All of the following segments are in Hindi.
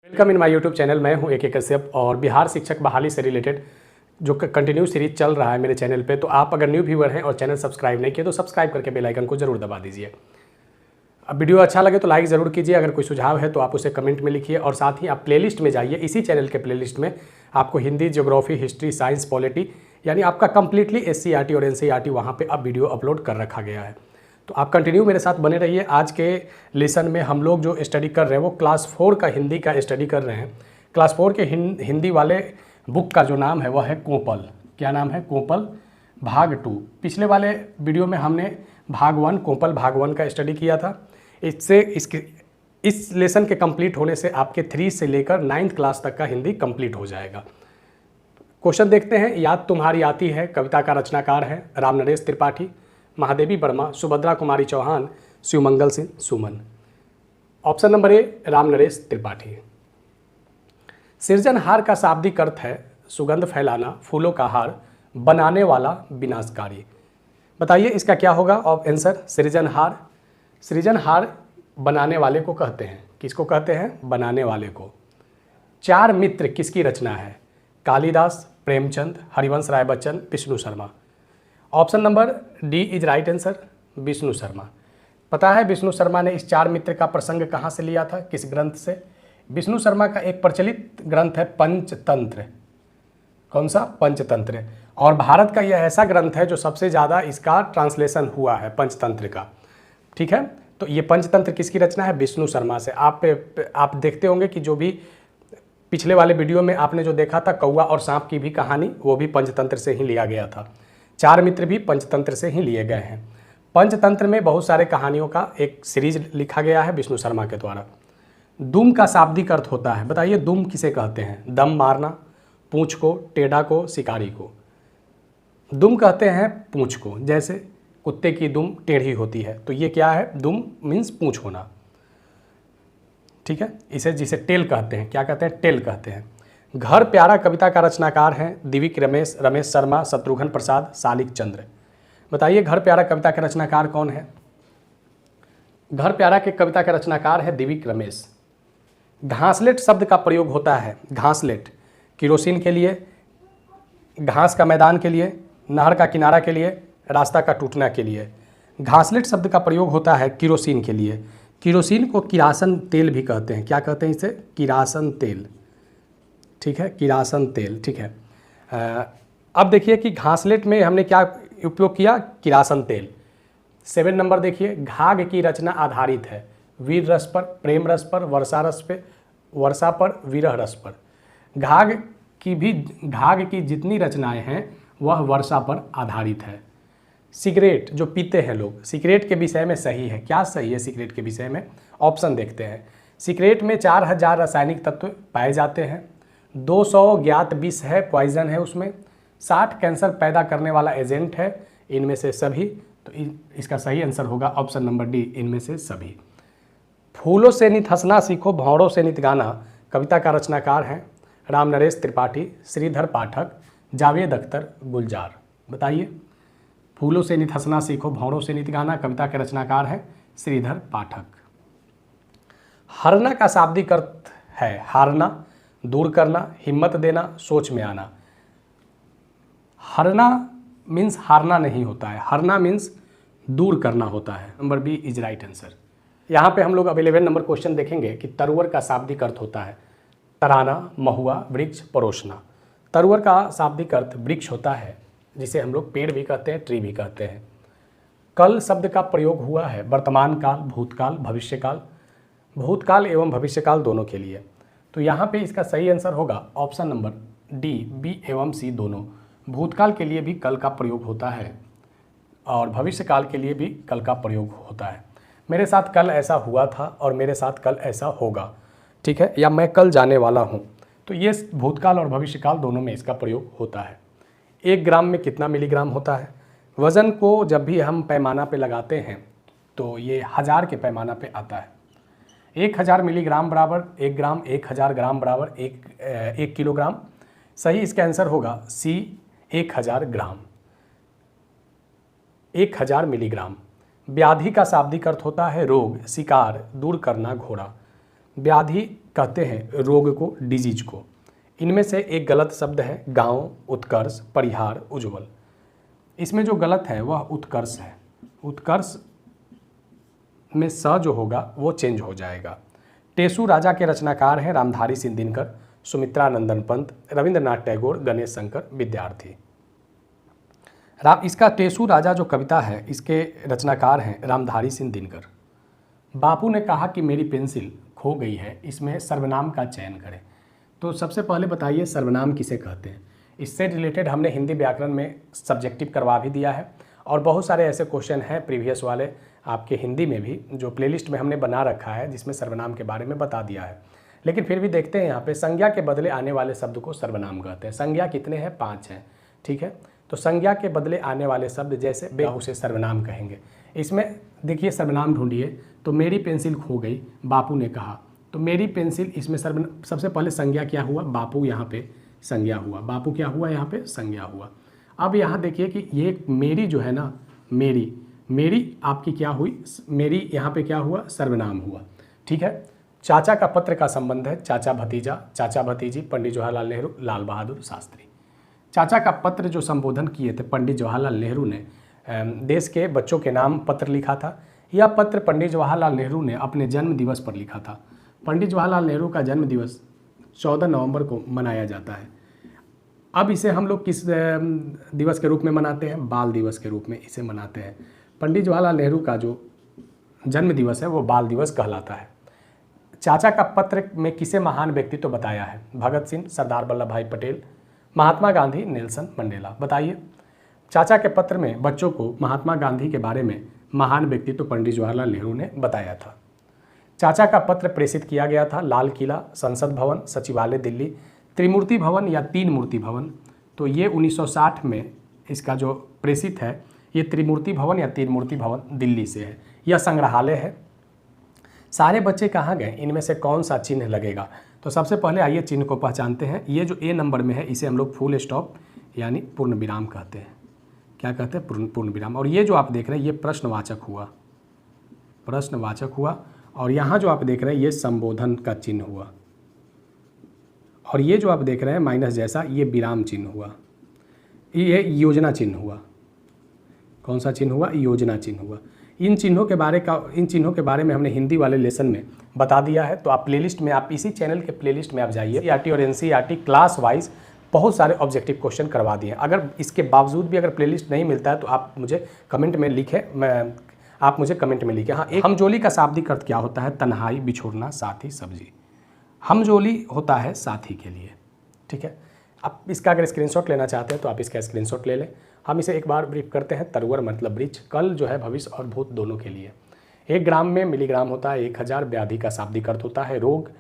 Welcome in my YouTube channel. मैं हूं AK कश्यप और बिहार शिक्षक बहाली से रिलेटेड जो कंटिन्यू सीरीज चल रहा है मेरे चैनल पे। तो आप अगर न्यू व्यूअर हैं और चैनल सब्सक्राइब नहीं किए तो सब्सक्राइब करके बेल आइकन को जरूर दबा दीजिए। अब वीडियो अच्छा लगे तो लाइक ज़रूर कीजिए। अगर कोई सुझाव है तो आप उसे कमेंट में लिखिए और साथ ही आप प्लेलिस्ट में जाइए। इसी चैनल के प्लेलिस्ट में आपको Hindi, geography, history, science, polity यानी आपका कंप्लीटली SCERT और NCERT वहाँ पे अब वीडियो अपलोड कर रखा गया है। तो आप कंटिन्यू मेरे साथ बने रहिए। आज के लेसन में हम लोग जो स्टडी कर रहे हैं वो क्लास 4 का हिंदी का स्टडी कर रहे हैं। क्लास 4 के हिंदी वाले बुक का जो नाम है वह है कोंपल। क्या नाम है? कोंपल भाग 2। पिछले वाले वीडियो में हमने भाग 1 कोंपल भाग 1 का स्टडी किया था। इस लेसन के कंप्लीट होने से आपके 3 से लेकर 9th क्लास तक का हिंदी कंप्लीट हो जाएगा। क्वेश्चन देखते हैं। याद तुम्हारी आती है कविता का रचनाकार है Ramnaresh Tripathi, Mahadevi Verma, Subhadra Kumari Chauhan, Shivmangal Singh Suman. Option number A Ramnaresh Tripathi. सृजनहार का शाब्दिक अर्थ है सुगंध फैलाना, फूलों का हार, बनाने वाला, विनाशकारी। बताइए इसका क्या होगा आंसर? सृजनहार। सृजनहार बनाने वाले को कहते हैं। किसको कहते हैं? बनाने वाले को। चार मित्र किसकी रचना है? Kalidas, Premchand, Harivansh Rai Bachchan, Vishnu Sharma. Option number D is right answer, Vishnu Sharma. पता है विष्णु शर्मा ने इस चार मित्र का प्रसंग कहाँ से लिया था, किस ग्रंथ से? विष्णु शर्मा का एक प्रचलित ग्रंथ है पंचतंत्र। कौन सा? पंचतंत्र। और भारत का यह ऐसा ग्रंथ है जो सबसे ज़्यादा इसका ट्रांसलेशन हुआ है पंचतंत्र का। ठीक है, तो ये पंचतंत्र किसकी रचना है? विष्णु शर्मा से। आप देखते होंगे कि जो भी पिछले वाले वीडियो में आपने जो देखा था कौवा और सांप की भी कहानी, वो भी पंचतंत्र से ही लिया गया था। चार मित्र भी पंचतंत्र से ही लिए गए हैं। पंचतंत्र में बहुत सारे कहानियों का एक सीरीज लिखा गया है विष्णु शर्मा के द्वारा। दुम का शाब्दिक अर्थ होता है। बताइए दुम किसे कहते हैं? दम मारना, पूंछ को, टेढ़ा को, शिकारी को। दुम कहते हैं पूंछ को। जैसे कुत्ते की दुम टेढ़ी होती है तो ये क्या है? दुम मीन्स पूंछ होना। ठीक है, इसे जिसे टेल कहते हैं। क्या कहते हैं? टेल कहते हैं। घर प्यारा कविता का रचनाकार हैं दिविक रमेश, रमेश शर्मा, शत्रुघ्न प्रसाद, शालिक चंद्र। बताइए घर प्यारा कविता के रचनाकार कौन है? घर प्यारा के कविता के रचनाकार है दिविक रमेश। घासलेट शब्द का प्रयोग होता है। घासलेट किरोसिन के लिए, घास का मैदान के लिए, नहर का किनारा के लिए, रास्ता का टूटना के लिए। घासलेट शब्द का प्रयोग होता है किरोसिन के लिए। किरोसिन को किरासन तेल भी कहते हैं। क्या कहते हैं इसे? किरासन तेल। ठीक है, किरासन तेल। ठीक है, अब देखिए कि घासलेट में हमने क्या उपयोग किया? किरासन तेल। 7 नंबर देखिए। घाघ की रचना आधारित है वीर रस पर, प्रेम रस पर, वर्षा रस पे, वर्षा पर, विरह रस पर। घाघ की जितनी रचनाएं हैं वह वर्षा पर आधारित है। सिगरेट जो पीते हैं लोग, सिगरेट के विषय में सही है। क्या सही है सिगरेट के विषय में? ऑप्शन देखते हैं। सिगरेट में 4000 रासायनिक तत्व पाए जाते हैं। 200 ज्ञात विष है, पॉइजन है उसमें। 60 कैंसर पैदा करने वाला एजेंट है। इनमें से सभी। तो इसका सही आंसर होगा ऑप्शन नंबर डी, इनमें से सभी। फूलों से नित हंसना सीखो, भौरों से नित गाना कविता का रचनाकार हैं रामनरेश त्रिपाठी, श्रीधर पाठक, जावेद अख्तर, गुलजार। बताइए फूलों से नित हंसना सीखो, भौरों से नित गाना कविता के रचनाकार हैं श्रीधर पाठक। हरना का शाब्दिक अर्थ है हारना, दूर करना, हिम्मत देना, सोच में आना। हरना मीन्स हारना नहीं होता है। हरना मीन्स दूर करना होता है। Number B is right answer. यहाँ पे हम लोग अब 11 नंबर क्वेश्चन देखेंगे कि तरुवर का शाब्दिक अर्थ होता है तराना, महुआ, वृक्ष, परोसना। तरुवर का शाब्दिक अर्थ वृक्ष होता है, जिसे हम लोग पेड़ भी कहते हैं, ट्री भी कहते हैं। कल शब्द का प्रयोग हुआ है वर्तमान काल, भूतकाल, भविष्यकाल, भूतकाल एवं भविष्यकाल दोनों के लिए। तो यहाँ पे इसका सही आंसर होगा ऑप्शन नंबर डी, बी एवं सी दोनों। भूतकाल के लिए भी कल का प्रयोग होता है और भविष्यकाल के लिए भी कल का प्रयोग होता है। मेरे साथ कल ऐसा हुआ था और मेरे साथ कल ऐसा होगा। ठीक है, या मैं कल जाने वाला हूँ। तो ये भूतकाल और भविष्यकाल दोनों में इसका प्रयोग होता है। 1 ग्राम में कितना मिलीग्राम होता है? वज़न को जब भी हम पैमाना पे लगाते हैं तो ये 1000 के पैमाना पे आता है। 1000 मिलीग्राम बराबर 1 ग्राम, 1000 ग्राम बराबर 1 किलोग्राम। सही इसका आंसर होगा सी, 1000 ग्राम। 1000 मिलीग्राम। व्याधि का शाब्दिक अर्थ होता है रोग, शिकार, दूर करना, घोड़ा। व्याधि कहते हैं रोग को, डिजीज को। इनमें से एक गलत शब्द है गांव, उत्कर्ष, परिहार, उज्ज्वल। इसमें जो गलत है वह उत्कर्ष है। उत्कर्ष में स जो होगा वो चेंज हो जाएगा। टेसु राजा के रचनाकार हैं रामधारी सिंह दिनकर, सुमित्रानंदन पंत, रविंद्रनाथ टैगोर, गणेश शंकर विद्यार्थी। इसका टेसु राजा जो कविता है इसके रचनाकार हैं रामधारी सिंह दिनकर। बापू ने कहा कि मेरी पेंसिल खो गई है, इसमें सर्वनाम का चयन करें। तो सबसे पहले बताइए सर्वनाम किसे कहते हैं। इससे रिलेटेड हमने हिंदी व्याकरण में सब्जेक्टिव करवा भी दिया है और बहुत सारे ऐसे क्वेश्चन हैं प्रीवियस वाले आपके हिंदी में भी जो प्लेलिस्ट में हमने बना रखा है जिसमें सर्वनाम के बारे में बता दिया है। लेकिन फिर भी देखते हैं यहाँ पे संज्ञा के बदले आने वाले शब्द को सर्वनाम कहते हैं। संज्ञा कितने हैं? 5 हैं। ठीक है, तो संज्ञा के बदले आने वाले शब्द जैसे बे उसे सर्वनाम कहेंगे। इसमें देखिए सर्वनाम ढूंढिए, तो मेरी पेंसिल खो गई, बापू ने कहा, तो मेरी पेंसिल इसमें सबसे पहले संज्ञा क्या हुआ? बापू यहाँ पे संज्ञा हुआ। बापू क्या हुआ? यहाँ पे संज्ञा हुआ। अब यहाँ देखिए कि ये मेरी जो है ना, मेरी आपकी क्या हुई? मेरी यहाँ पे क्या हुआ? सर्वनाम हुआ। ठीक है, चाचा का पत्र का संबंध है चाचा भतीजा, चाचा भतीजी, पंडित जवाहरलाल नेहरू, लाल बहादुर शास्त्री। चाचा का पत्र जो संबोधन किए थे पंडित जवाहरलाल नेहरू ने, देश के बच्चों के नाम पत्र लिखा था। यह पत्र पंडित जवाहरलाल नेहरू ने अपने जन्म दिवस पर लिखा था। पंडित जवाहरलाल नेहरू का जन्म दिवस 14 नवंबर को मनाया जाता है। अब इसे हम लोग किस दिवस के रूप में मनाते हैं? बाल दिवस के रूप में इसे मनाते हैं। पंडित जवाहरलाल नेहरू का जो जन्म दिवस है वो बाल दिवस कहलाता है। चाचा का पत्र में किसे महान व्यक्तित्व बताया है? भगत सिंह, सरदार वल्लभ भाई पटेल, महात्मा गांधी, नेल्सन मंडेला। बताइए, चाचा के पत्र में बच्चों को महात्मा गांधी के बारे में महान व्यक्तित्व पंडित जवाहरलाल नेहरू ने बताया था। चाचा का पत्र प्रेषित किया गया था लाल किला, संसद भवन, सचिवालय दिल्ली, त्रिमूर्ति भवन या तीन मूर्ति भवन। तो ये 1960 में इसका जो प्रेषित है ये त्रिमूर्ति भवन या तीन मूर्ति भवन दिल्ली से है। यह संग्रहालय है। सारे बच्चे कहाँ गए? इनमें से कौन सा चिन्ह लगेगा? तो सबसे पहले आइए चिन्ह को पहचानते हैं। ये जो ए नंबर में है इसे हम लोग फुल स्टॉप यानी पूर्ण विराम कहते हैं। क्या कहते हैं? पूर्ण विराम। और ये जो आप देख रहे हैं ये प्रश्नवाचक हुआ, प्रश्नवाचक हुआ। और यहाँ जो आप देख रहे हैं ये संबोधन का चिन्ह हुआ। और ये जो आप देख रहे हैं माइनस जैसा ये विराम चिन्ह हुआ। ये योजना चिन्ह हुआ। कौन सा चिन्ह हुआ? योजना चिन्ह हुआ। इन चिन्हों के बारे में हमने हिंदी वाले लेसन में बता दिया है। तो आप प्लेलिस्ट में, आप इसी चैनल के प्लेलिस्ट में आप जाइए। सीईआरटी और एनसीईआरटी क्लास वाइज बहुत सारे ऑब्जेक्टिव क्वेश्चन करवा दिए। अगर इसके बावजूद भी अगर प्लेलिस्ट नहीं मिलता है तो आप मुझे कमेंट में लिखें, हाँ, एक हमजोली का शाब्दिक अर्थ क्या होता है? तन्हाई, बिछोड़ना, साथी, सब्जी। हमजोली होता है साथी के लिए। ठीक है, आप इसका अगर स्क्रीनशॉट लेना चाहते हैं तो आप इसका स्क्रीनशॉट ले लें। हम इसे एक बार ब्रीफ करते हैं। तरुवर मतलब वृक्ष, कल जो है भविष्य और भूत दोनों के लिए। 1 ग्राम में मिलीग्राम होता है 1000। व्याधि का शाब्दिक अर्थ होता है रोग।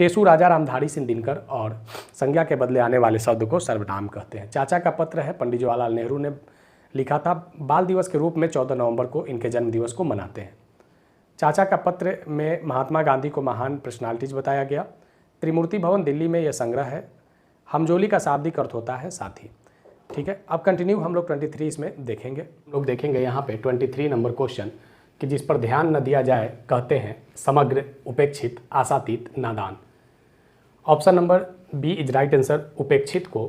टेसु राजा रामधारी सिंह दिनकर और संज्ञा के बदले आने वाले शब्द को सर्वनाम कहते हैं। चाचा का पत्र है पंडित जवाहरलाल नेहरू ने लिखा था। बाल दिवस के रूप में 14 नवंबर को इनके जन्म दिवस को मनाते हैं। चाचा का पत्र में महात्मा गांधी को महान पर्सनालिटीज बताया गया। त्रिमूर्ति भवन दिल्ली में यह संग्रह है। हमजोली का शाब्दिक अर्थ होता है साथी। ठीक है, अब कंटिन्यू हम लोग 23 इसमें देखेंगे। लोग देखेंगे यहाँ पे 23 नंबर क्वेश्चन कि जिस पर ध्यान न दिया जाए कहते हैं समग्र, उपेक्षित, आशातीत, नादान। Option number B is right answer. उपेक्षित को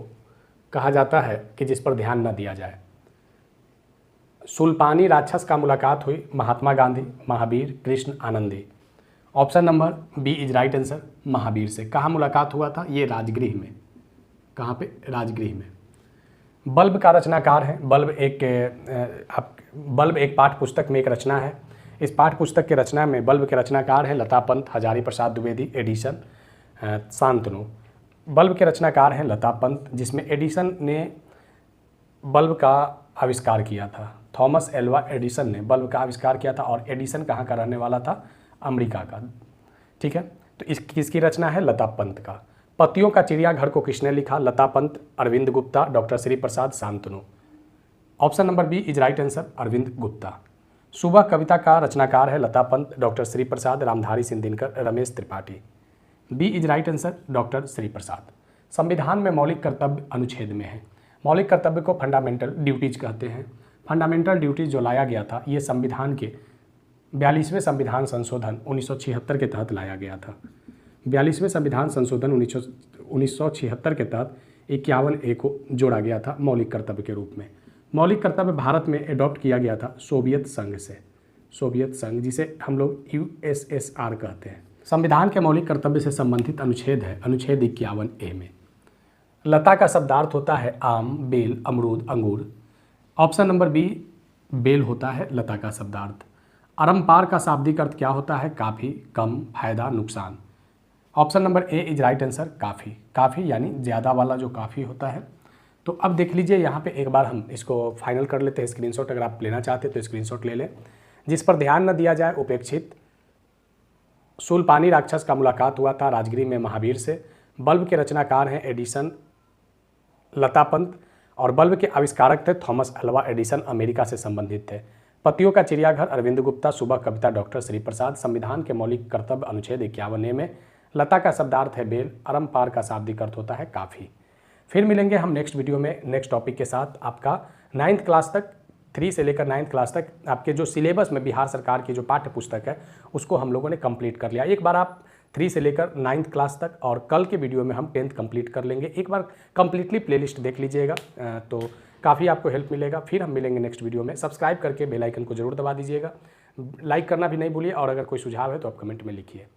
कहा जाता है कि जिस पर ध्यान न दिया जाए। सुल्पानी राक्षस का मुलाकात हुई Mahatma Gandhi, Mahavir, Krishna, Anandi. Option number B is right answer. Mahavir से। कहाँ मुलाकात हुआ था? ये राजगृह में। कहाँ पे? राजगृह में। बल्ब का रचनाकार है। बल्ब एक पाठ्य पुस्तक में एक रचना है। इस पाठ्य पुस्तक के रचना में बल्ब के रचनाकार हैं लता पंत, हजारी प्रसाद द्विवेदी, एडिसन, शांतनु। बल्ब के रचनाकार हैं लता पंत, जिसमें एडिसन ने बल्ब का आविष्कार किया था। थॉमस एल्वा एडिसन ने बल्ब का आविष्कार किया था। और एडिसन कहाँ का रहने वाला था? अमेरिका का। ठीक है, तो इस किसकी रचना है? लता पंत का। पतियों का चिड़ियाघर को किसने लिखा? Lata Pant, Arvind Gupta, doctor Shri Prasad, Shantanu. Option number B is right answer. Arvind Gupta. सुबह कविता का रचनाकार है Lata Pant, doctor Shri Prasad, Ramdhari Singh Dinkar, Ramesh Tripathi. B is right answer. Doctor Shri Prasad. संविधान में मौलिक कर्तव्य अनुच्छेद में है। मौलिक कर्तव्य को फंडामेंटल ड्यूटीज कहते हैं। फंडामेंटल ड्यूटीज जो लाया गया था ये संविधान के 42वें संविधान संशोधन 1976 के तहत लाया गया था। 42वें संविधान संशोधन 1976 के तहत 51A को जोड़ा गया था मौलिक कर्तव्य के रूप में। मौलिक कर्तव्य भारत में एडॉप्ट किया गया था सोवियत संघ से, सोवियत संघ जिसे हम लोग USSR कहते हैं। संविधान के मौलिक कर्तव्य से संबंधित अनुच्छेद है अनुच्छेद 51A में। लता का शब्दार्थ होता है आम, बेल, अमरूद, अंगूर। ऑप्शन नंबर बी बेल होता है लता का शब्दार्थ। अरम्पार का शाब्दिक अर्थ क्या होता है? काफ़ी, कम, फायदा, नुकसान। Option number A is right answer, काफ़ी। काफ़ी यानी ज़्यादा वाला जो काफ़ी होता है। तो अब देख लीजिए यहाँ पे एक बार हम इसको फाइनल कर लेते हैं स्क्रीनशॉट। अगर आप लेना चाहते हैं तो स्क्रीनशॉट ले लें। जिस पर ध्यान न दिया जाए उपेक्षित। शूलपानी राक्षस का मुलाकात हुआ था राजगिरी में महावीर से। बल्ब के रचनाकार हैं एडिसन, लता पंत, और बल्ब के आविष्कारक थे थॉमस अल्वा एडिसन, अमेरिका से संबंधित थे। पतियों का चिड़ियाघर अरविंद गुप्ता, सुबह कविता डॉक्टर श्री प्रसाद। संविधान के मौलिक कर्तव्य अनुच्छेद 51A में लता का शब्दार्थ है बेल, अरम्पार का शाब्दिक अर्थ होता है काफ़ी। फिर मिलेंगे हम नेक्स्ट वीडियो में नेक्स्ट टॉपिक के साथ। आपका 9th क्लास तक, 3 से लेकर 9th क्लास तक आपके जो सिलेबस में बिहार सरकार की जो पाठ्य पुस्तक है उसको हम लोगों ने कंप्लीट कर लिया। एक बार आप 3 से लेकर 9th क्लास तक, और कल के वीडियो में हम 10th कंप्लीट कर लेंगे। एक बार कंप्लीटली प्लेलिस्ट देख लीजिएगा तो काफ़ी आपको हेल्प मिलेगा। फिर हम मिलेंगे नेक्स्ट वीडियो में। सब्सक्राइब करके बेल आइकन को जरूर दबा दीजिएगा। लाइक करना भी नहीं भूलिए, और अगर कोई सुझाव है तो आप कमेंट में लिखिए।